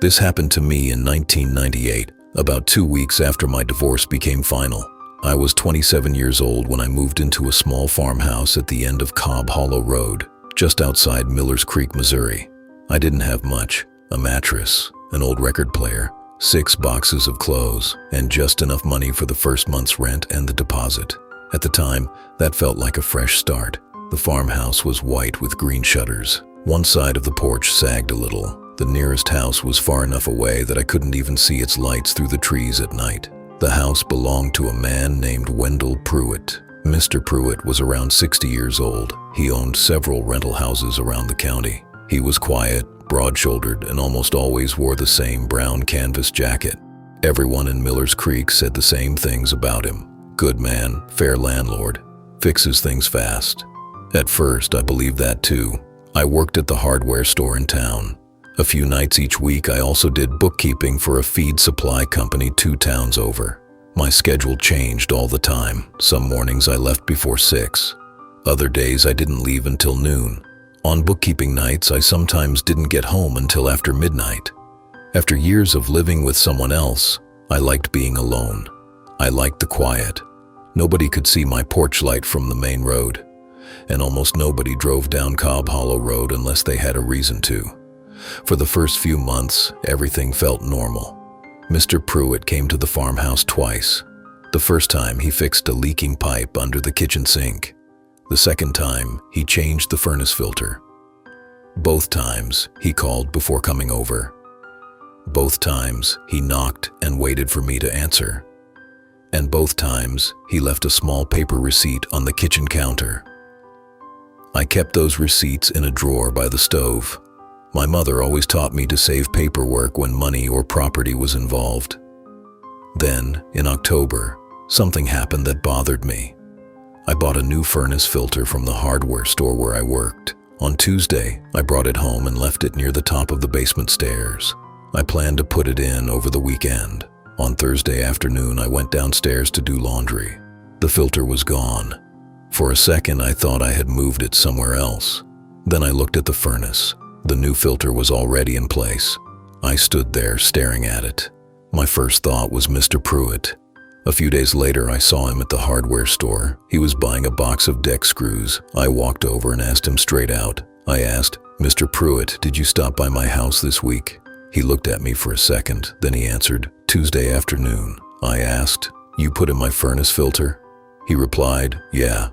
This happened to me in 1998, about 2 weeks after my divorce became final. I was 27 years old when I moved into a small farmhouse at the end of Cobb Hollow Road, just outside Millers Creek, Missouri. I didn't have much: a mattress, an old record player, 6 boxes of clothes, and just enough money for the first month's rent and the deposit. At the time, that felt like a fresh start. The farmhouse was white with green shutters. One side of the porch sagged a little. The nearest house was far enough away that I couldn't even see its lights through the trees at night. The house belonged to a man named Wendell Pruitt. Mr. Pruitt was around 60 years old. He owned several rental houses around the county. He was quiet, broad-shouldered, and almost always wore the same brown canvas jacket. Everyone in Millers Creek said the same things about him. Good man, fair landlord, fixes things fast. At first, I believed that too. I worked at the hardware store in town. A few nights each week, I also did bookkeeping for a feed supply company 2 towns over. My schedule changed all the time. Some mornings I left before 6. Other days I didn't leave until noon. On bookkeeping nights, I sometimes didn't get home until after midnight. After years of living with someone else, I liked being alone. I liked the quiet. Nobody could see my porch light from the main road, and almost nobody drove down Cobb Hollow Road unless they had a reason to. For the first few months, everything felt normal. Mr. Pruitt came to the farmhouse twice. The first time, he fixed a leaking pipe under the kitchen sink. The second time, he changed the furnace filter. Both times, he called before coming over. Both times, he knocked and waited for me to answer. And both times, he left a small paper receipt on the kitchen counter. I kept those receipts in a drawer by the stove. My mother always taught me to save paperwork when money or property was involved. Then, in October, something happened that bothered me. I bought a new furnace filter from the hardware store where I worked. On Tuesday, I brought it home and left it near the top of the basement stairs. I planned to put it in over the weekend. On Thursday afternoon, I went downstairs to do laundry. The filter was gone. For a second, I thought I had moved it somewhere else. Then I looked at the furnace. The new filter was already in place. I stood there staring at it. My first thought was Mr. Pruitt. A few days later, I saw him at the hardware store. He was buying a box of deck screws. I walked over and asked him straight out. I asked, "Mr. Pruitt, did you stop by my house this week?" He looked at me for a second, then he answered, "Tuesday afternoon." I asked, "You put in my furnace filter?" He replied, "Yeah."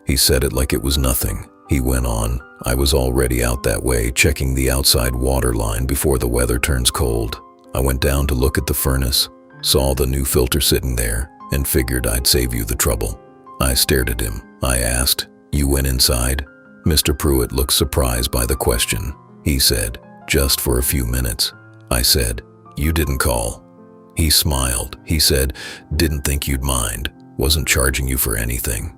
He said it like it was nothing. He went on, "I was already out that way checking the outside water line before the weather turns cold. I went down to look at the furnace, saw the new filter sitting there, and figured I'd save you the trouble." I stared at him. I asked, "You went inside?" Mr. Pruitt looked surprised by the question. He said, "Just for a few minutes." I said, "You didn't call." He smiled. He said, "Didn't think you'd mind. Wasn't charging you for anything."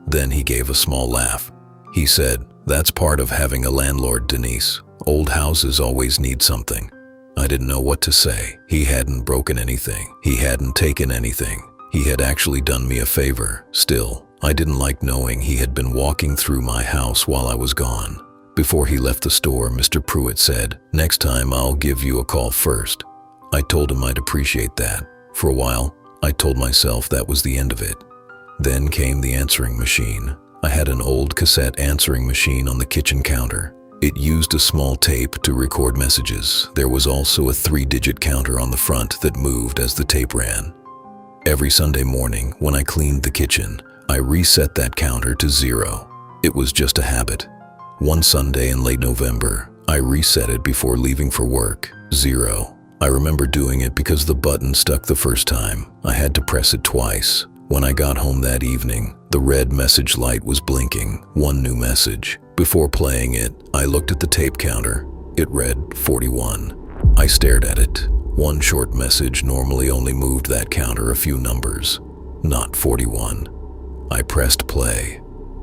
Then he gave a small laugh. He said, "That's part of having a landlord, Denise. Old houses always need something." I didn't know what to say. He hadn't broken anything. He hadn't taken anything. He had actually done me a favor. Still, I didn't like knowing he had been walking through my house while I was gone. Before he left the store, Mr. Pruitt said, "Next time I'll give you a call first." I told him I'd appreciate that. For a while, I told myself that was the end of it. Then came the answering machine. I had an old cassette answering machine on the kitchen counter. It used a small tape to record messages. There was also a 3-digit counter on the front that moved as the tape ran. Every Sunday morning, when I cleaned the kitchen, I reset that counter to 0. It was just a habit. One Sunday in late November, I reset it before leaving for work. 0. I remember doing it because the button stuck the first time. I had to press it twice. When I got home that evening, the red message light was blinking. One new message. Before playing it, I looked at the tape counter. It read 41. I stared at it. One short message normally only moved that counter a few numbers, not 41. I pressed play.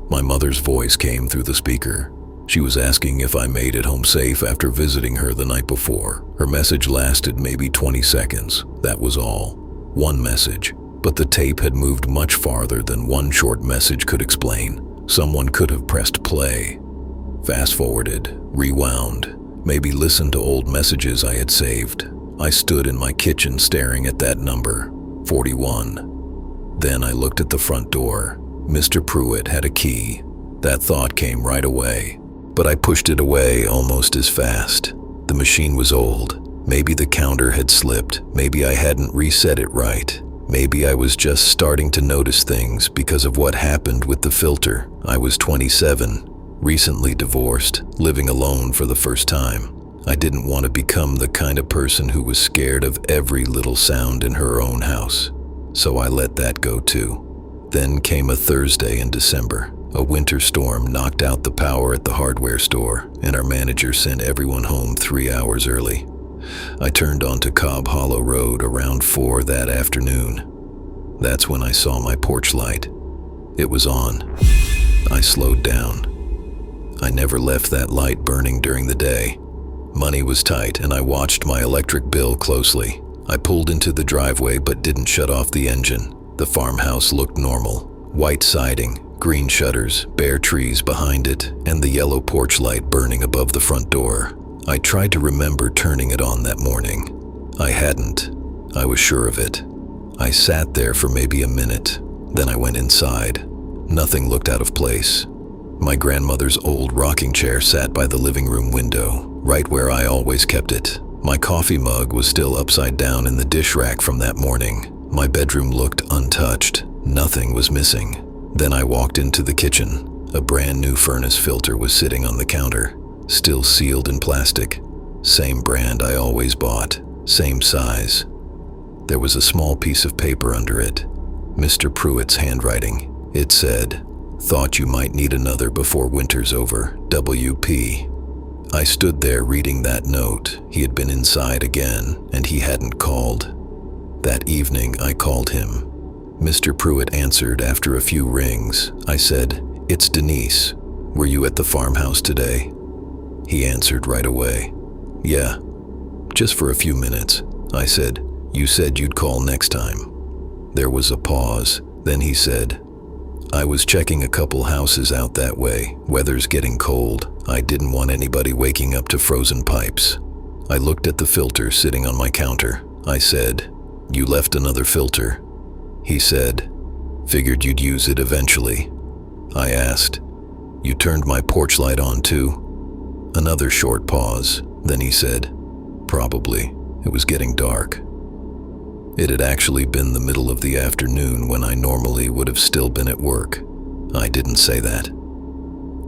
My mother's voice came through the speaker. She was asking if I made it home safe after visiting her the night before. Her message lasted maybe 20 seconds. That was all. One message. But the tape had moved much farther than one short message could explain. Someone could have pressed play, fast-forwarded, rewound, maybe listened to old messages I had saved. I stood in my kitchen staring at that number, 41. Then I looked at the front door. Mr. Pruitt had a key. That thought came right away, but I pushed it away almost as fast. The machine was old. Maybe the counter had slipped. Maybe I hadn't reset it right. Maybe I was just starting to notice things because of what happened with the filter. I was 27, recently divorced, living alone for the first time. I didn't want to become the kind of person who was scared of every little sound in her own house. So I let that go too. Then came a Thursday in December. A winter storm knocked out the power at the hardware store, and our manager sent everyone home 3 hours early. I turned onto Cobb Hollow Road around 4 that afternoon. That's when I saw my porch light. It was on. I slowed down. I never left that light burning during the day. Money was tight, and I watched my electric bill closely. I pulled into the driveway but didn't shut off the engine. The farmhouse looked normal. White siding, green shutters, bare trees behind it, and the yellow porch light burning above the front door. I tried to remember turning it on that morning. I hadn't. I was sure of it. I sat there for maybe a minute. Then I went inside. Nothing looked out of place. My grandmother's old rocking chair sat by the living room window, right where I always kept it. My coffee mug was still upside down in the dish rack from that morning. My bedroom looked untouched. Nothing was missing. Then I walked into the kitchen. A brand new furnace filter was sitting on the counter, still sealed in plastic. Same brand I always bought, same size. There was a small piece of paper under it. Mr. Pruitt's handwriting. It said, "Thought you might need another before winter's over, WP." I stood there reading that note. He had been inside again, and he hadn't called. That evening, I called him. Mr. Pruitt answered after a few rings. I said, "It's Denise. Were you at the farmhouse today?" He answered right away. "Yeah, just for a few minutes." I said, "You said you'd call next time." There was a pause. Then he said, "I was checking a couple houses out that way. Weather's getting cold. I didn't want anybody waking up to frozen pipes." I looked at the filter sitting on my counter. I said, "You left another filter?" He said, "Figured you'd use it eventually." I asked, "You turned my porch light on too?" Another short pause. Then he said, "Probably. It was getting dark." It had actually been the middle of the afternoon when I normally would have still been at work. I didn't say that.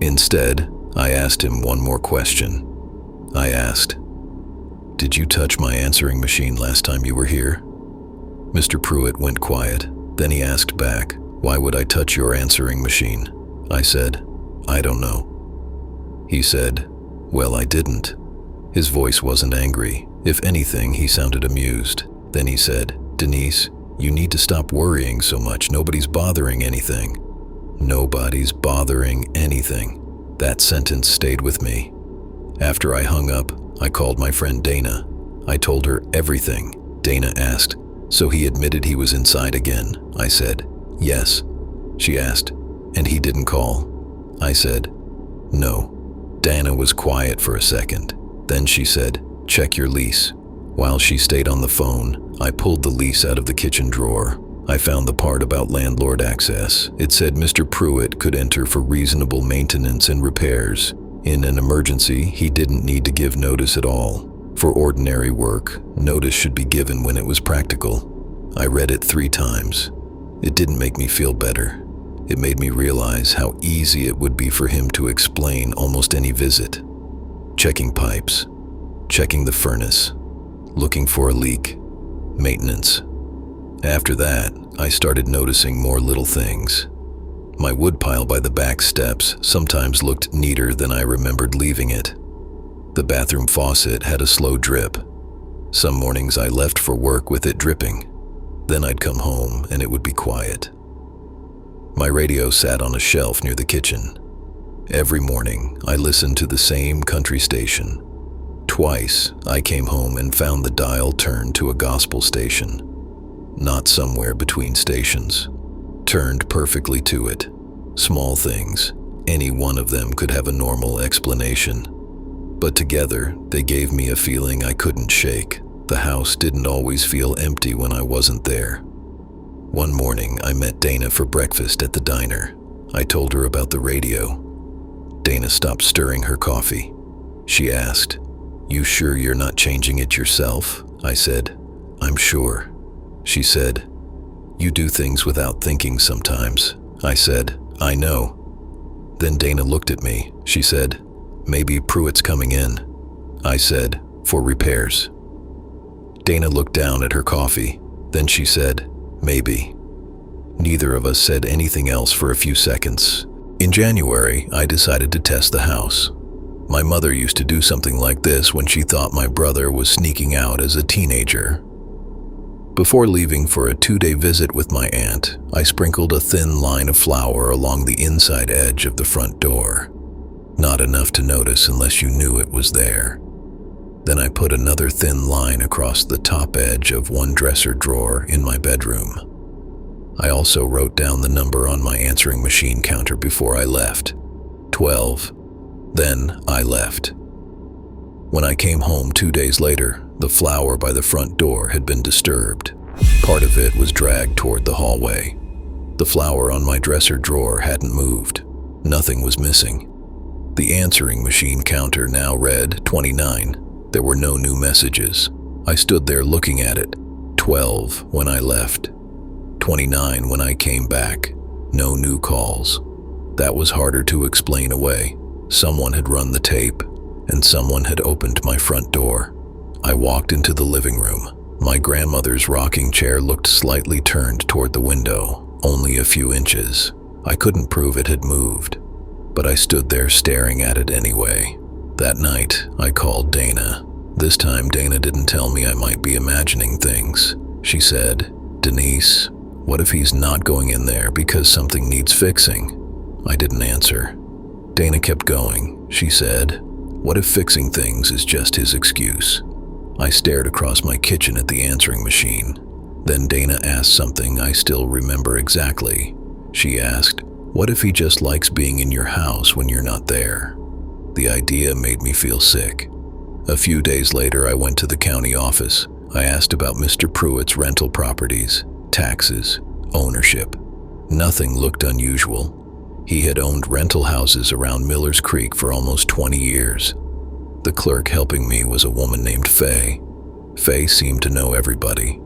Instead, I asked him one more question. I asked, "Did you touch my answering machine last time you were here?" Mr. Pruitt went quiet. Then he asked back, "Why would I touch your answering machine?" I said, "I don't know." He said, "Well, I didn't." His voice wasn't angry. If anything, he sounded amused. Then he said, "Denise, you need to stop worrying so much. Nobody's bothering anything." Nobody's bothering anything. That sentence stayed with me. After I hung up, I called my friend Dana. I told her everything. Dana asked, "So he admitted he was inside again?" I said, "Yes." She asked, "And he didn't call?" I said, "No." Dana was quiet for a second. Then she said, "Check your lease." While she stayed on the phone, I pulled the lease out of the kitchen drawer. I found the part about landlord access. It said Mr. Pruitt could enter for reasonable maintenance and repairs. In an emergency, he didn't need to give notice at all. For ordinary work, notice should be given when it was practical. I read it 3 times. It didn't make me feel better. It made me realize how easy it would be for him to explain almost any visit. Checking pipes, checking the furnace, looking for a leak, maintenance. After that, I started noticing more little things. My woodpile by the back steps sometimes looked neater than I remembered leaving it. The bathroom faucet had a slow drip. Some mornings I left for work with it dripping. Then I'd come home and it would be quiet. My radio sat on a shelf near the kitchen. Every morning, I listened to the same country station. Twice, I came home and found the dial turned to a gospel station. Not somewhere between stations. Turned perfectly to it. Small things. Any one of them could have a normal explanation. But together, they gave me a feeling I couldn't shake. The house didn't always feel empty when I wasn't there. One morning, I met Dana for breakfast at the diner. I told her about the radio. Dana stopped stirring her coffee. She asked, "You sure you're not changing it yourself?" I said, "I'm sure." She said, "You do things without thinking sometimes." I said, "I know." Then Dana looked at me. She said, "Maybe Pruitt's coming in." I said, "For repairs." Dana looked down at her coffee. Then she said, "Maybe." Neither of us said anything else for a few seconds. In January, I decided to test the house. My mother used to do something like this when she thought my brother was sneaking out as a teenager. Before leaving for a 2-day visit with my aunt, I sprinkled a thin line of flour along the inside edge of the front door. Not enough to notice unless you knew it was there. Then I put another thin line across the top edge of one dresser drawer in my bedroom. I also wrote down the number on my answering machine counter before I left. 12. Then I left. When I came home 2 days later, the flower by the front door had been disturbed. Part of it was dragged toward the hallway. The flower on my dresser drawer hadn't moved. Nothing was missing. The answering machine counter now read 29. There were no new messages. I stood there looking at it. 12 when I left. 29 when I came back. No new calls. That was harder to explain away. Someone had run the tape, and someone had opened my front door. I walked into the living room. My grandmother's rocking chair looked slightly turned toward the window, only a few inches. I couldn't prove it had moved, but I stood there staring at it anyway. That night, I called Dana. This time, Dana didn't tell me I might be imagining things. She said, "Denise, what if he's not going in there because something needs fixing?" I didn't answer. Dana kept going. She said, "What if fixing things is just his excuse?" I stared across my kitchen at the answering machine. Then Dana asked something I still remember exactly. She asked, "What if he just likes being in your house when you're not there?" The idea made me feel sick. A few days later, I went to the county office. I asked about Mr. Pruitt's rental properties, taxes, ownership. Nothing looked unusual. He had owned rental houses around Miller's Creek for almost 20 years. The clerk helping me was a woman named Faye. Faye seemed to know everybody.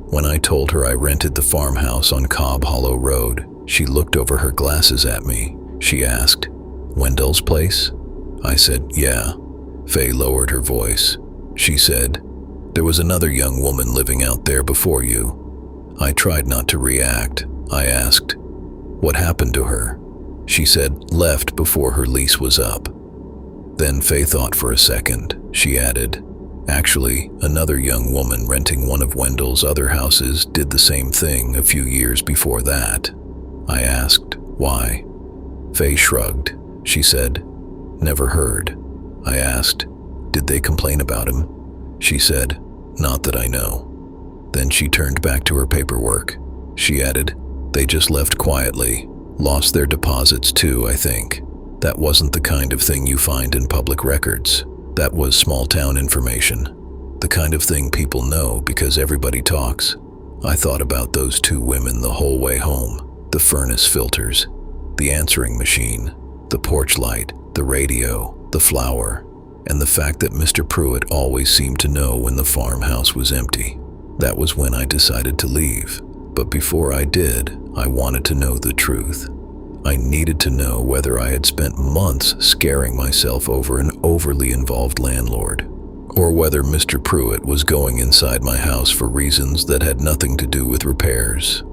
When I told her I rented the farmhouse on Cobb Hollow Road, she looked over her glasses at me. She asked, "Wendell's place?" I said, "Yeah." Faye lowered her voice. She said, "There was another young woman living out there before you." I tried not to react. I asked, "What happened to her?" She said, "Left before her lease was up." Then Faye thought for a second. She added, "Actually, another young woman renting one of Wendell's other houses did the same thing a few years before that." I asked, "Why?" Faye shrugged. She said, "Never heard." I asked, "Did they complain about him?" She said, "Not that I know." Then she turned back to her paperwork. She added, "They just left quietly. Lost their deposits too, I think. That wasn't the kind of thing you find in public records. That was small-town information. The kind of thing people know because everybody talks." I thought about those two women the whole way home. The furnace filters, the answering machine, the porch light, the radio, the flower, and the fact that Mr. Pruitt always seemed to know when the farmhouse was empty. That was when I decided to leave. But before I did, I wanted to know the truth. I needed to know whether I had spent months scaring myself over an overly involved landlord, or whether Mr. Pruitt was going inside my house for reasons that had nothing to do with repairs.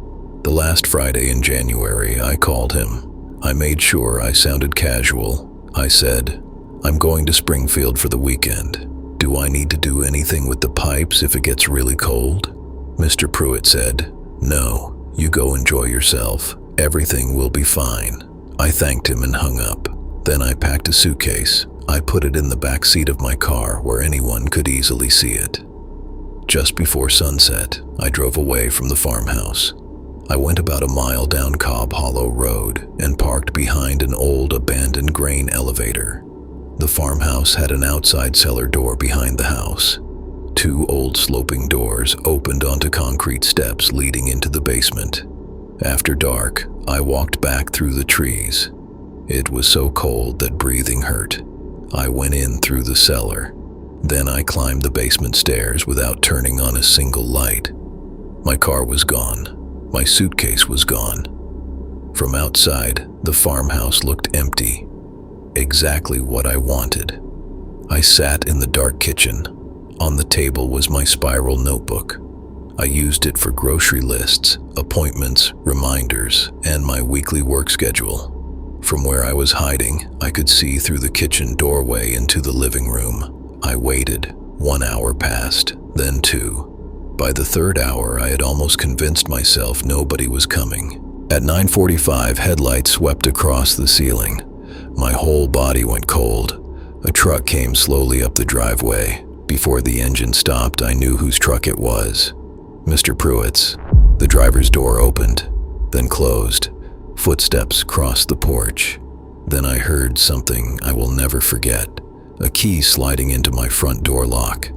The last Friday in January, I called him. I made sure I sounded casual. I said, "I'm going to Springfield for the weekend. Do I need to do anything with the pipes if it gets really cold?" Mr. Pruitt said, "No, you go enjoy yourself. Everything will be fine." I thanked him and hung up. Then I packed a suitcase. I put it in the back seat of my car where anyone could easily see it. Just before sunset, I drove away from the farmhouse. I went about a mile down Cobb Hollow Road and parked behind an old abandoned grain elevator. The farmhouse had an outside cellar door behind the house. two old sloping doors opened onto concrete steps leading into the basement. After dark, I walked back through the trees. It was so cold that breathing hurt. I went in through the cellar. Then I climbed the basement stairs without turning on a single light. My car was gone. My suitcase was gone. From outside, the farmhouse looked empty. Exactly what I wanted. I sat in the dark kitchen. On the table was my spiral notebook. I used it for grocery lists, appointments, reminders, and my weekly work schedule. From where I was hiding, I could see through the kitchen doorway into the living room. I waited. 1 hour passed, then 2. By the 3rd hour, I had almost convinced myself nobody was coming. At 9:45, headlights swept across the ceiling. My whole body went cold. A truck came slowly up the driveway. Before the engine stopped, I knew whose truck it was. Mr. Pruitt's. The driver's door opened, then closed. Footsteps crossed the porch. Then I heard something I will never forget. A key sliding into my front door lock.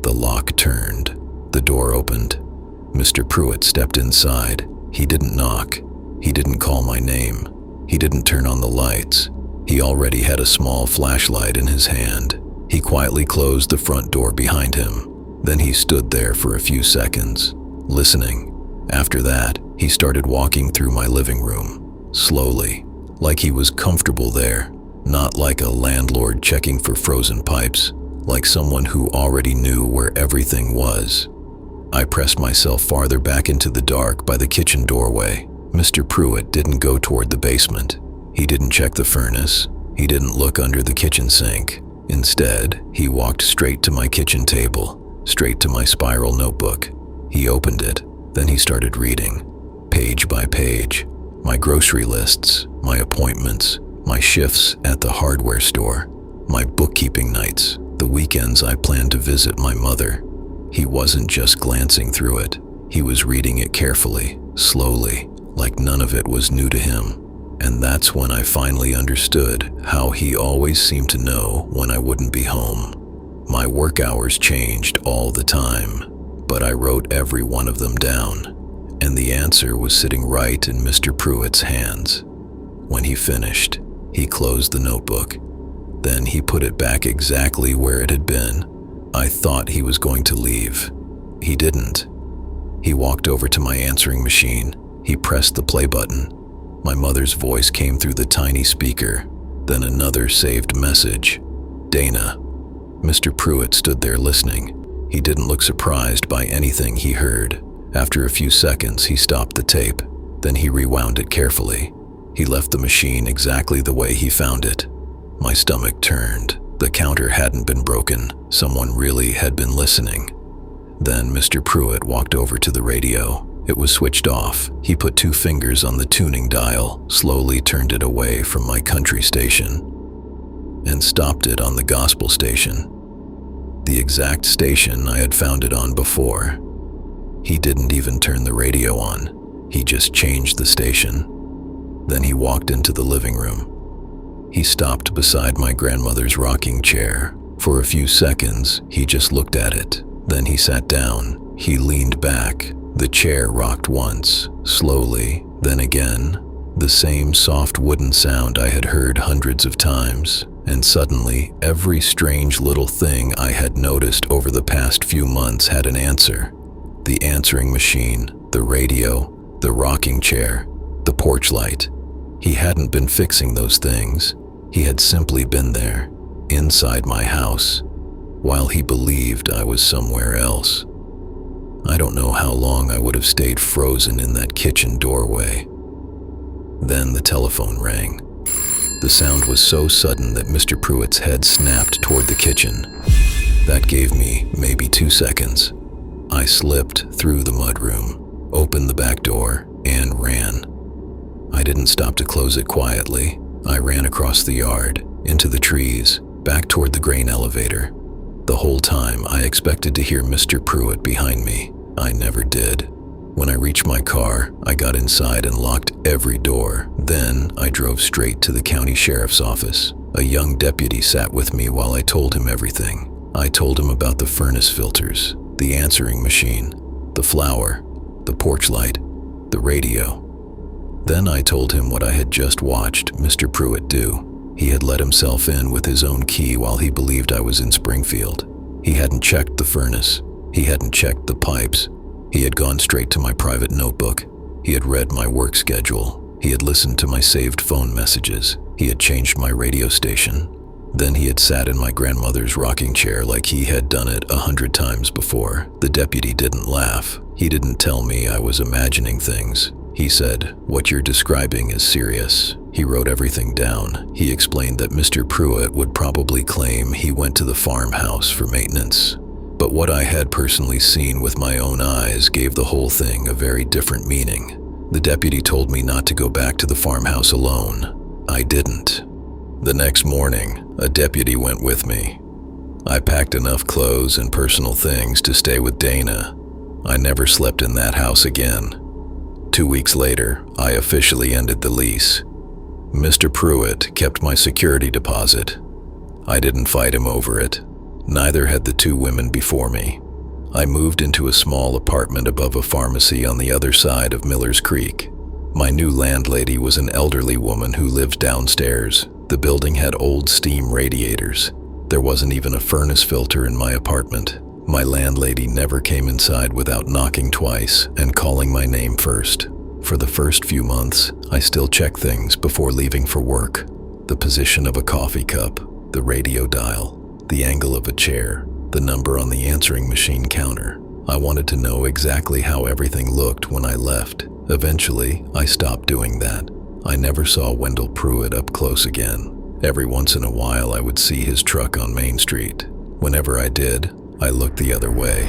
The lock turned. The door opened. Mr. Pruitt stepped inside. He didn't knock. He didn't call my name. He didn't turn on the lights. He already had a small flashlight in his hand. He quietly closed the front door behind him. Then he stood there for a few seconds, listening. After that, he started walking through my living room, slowly, like he was comfortable there, not like a landlord checking for frozen pipes, like someone who already knew where everything was. I pressed myself farther back into the dark by the kitchen doorway. Mr. Pruitt didn't go toward the basement. He didn't check the furnace. He didn't look under the kitchen sink. Instead, he walked straight to my kitchen table, straight to my spiral notebook. He opened it, then he started reading, page by page, my grocery lists, my appointments, my shifts at the hardware store, my bookkeeping nights, the weekends I planned to visit my mother. He wasn't just glancing through it. He was reading it carefully, slowly, like none of it was new to him. And that's when I finally understood how he always seemed to know when I wouldn't be home. My work hours changed all the time, but I wrote every one of them down, and the answer was sitting right in Mr. Pruitt's hands. When he finished, he closed the notebook. Then he put it back exactly where it had been. I thought he was going to leave. He didn't. He walked over to my answering machine. He pressed the play button. My mother's voice came through the tiny speaker. Then another saved message. Dana. Mr. Pruitt stood there listening. He didn't look surprised by anything he heard. After a few seconds, he stopped the tape. Then he rewound it carefully. He left the machine exactly the way he found it. My stomach turned. The counter hadn't been broken. Someone really had been listening. Then Mr. Pruitt walked over to the radio. It was switched off. He put 2 fingers on the tuning dial, slowly turned it away from my country station, and stopped it on the gospel station. The exact station I had found it on before. He didn't even turn the radio on. He just changed the station. Then he walked into the living room. He stopped beside my grandmother's rocking chair. For a few seconds, he just looked at it. Then he sat down. He leaned back. The chair rocked once, slowly, then again. The same soft wooden sound I had heard hundreds of times. And suddenly, every strange little thing I had noticed over the past few months had an answer. The answering machine, the radio, the rocking chair, the porch light. He hadn't been fixing those things. He had simply been there, inside my house, while he believed I was somewhere else. I don't know how long I would have stayed frozen in that kitchen doorway. Then the telephone rang. The sound was so sudden that Mr. Pruitt's head snapped toward the kitchen. That gave me maybe 2 seconds. I slipped through the mudroom, opened the back door, and ran. I didn't stop to close it quietly. I ran across the yard, into the trees, back toward the grain elevator. The whole time I expected to hear Mr. Pruitt behind me. I never did. When I reached my car, I got inside and locked every door. Then I drove straight to the county sheriff's office. A young deputy sat with me while I told him everything. I told him about the furnace filters, the answering machine, the flower, the porch light, the radio. Then I told him what I had just watched Mr. Pruitt do. He had let himself in with his own key while he believed I was in Springfield. He hadn't checked the furnace. He hadn't checked the pipes. He had gone straight to my private notebook. He had read my work schedule. He had listened to my saved phone messages. He had changed my radio station. Then he had sat in my grandmother's rocking chair like he had done it 100 times before. The deputy didn't laugh. He didn't tell me I was imagining things. He said, "What you're describing is serious." He wrote everything down. He explained that Mr. Pruitt would probably claim he went to the farmhouse for maintenance. But what I had personally seen with my own eyes gave the whole thing a very different meaning. The deputy told me not to go back to the farmhouse alone. I didn't. The next morning, a deputy went with me. I packed enough clothes and personal things to stay with Dana. I never slept in that house again. 2 weeks later, I officially ended the lease. Mr. Pruitt kept my security deposit. I didn't fight him over it. Neither had the 2 women before me. I moved into a small apartment above a pharmacy on the other side of Miller's Creek. My new landlady was an elderly woman who lived downstairs. The building had old steam radiators. There wasn't even a furnace filter in my apartment. My landlady never came inside without knocking twice and calling my name first. For the first few months, I still checked things before leaving for work. The position of a coffee cup, the radio dial, the angle of a chair, the number on the answering machine counter. I wanted to know exactly how everything looked when I left. Eventually, I stopped doing that. I never saw Wendell Pruitt up close again. Every once in a while, I would see his truck on Main Street. Whenever I did, I looked the other way.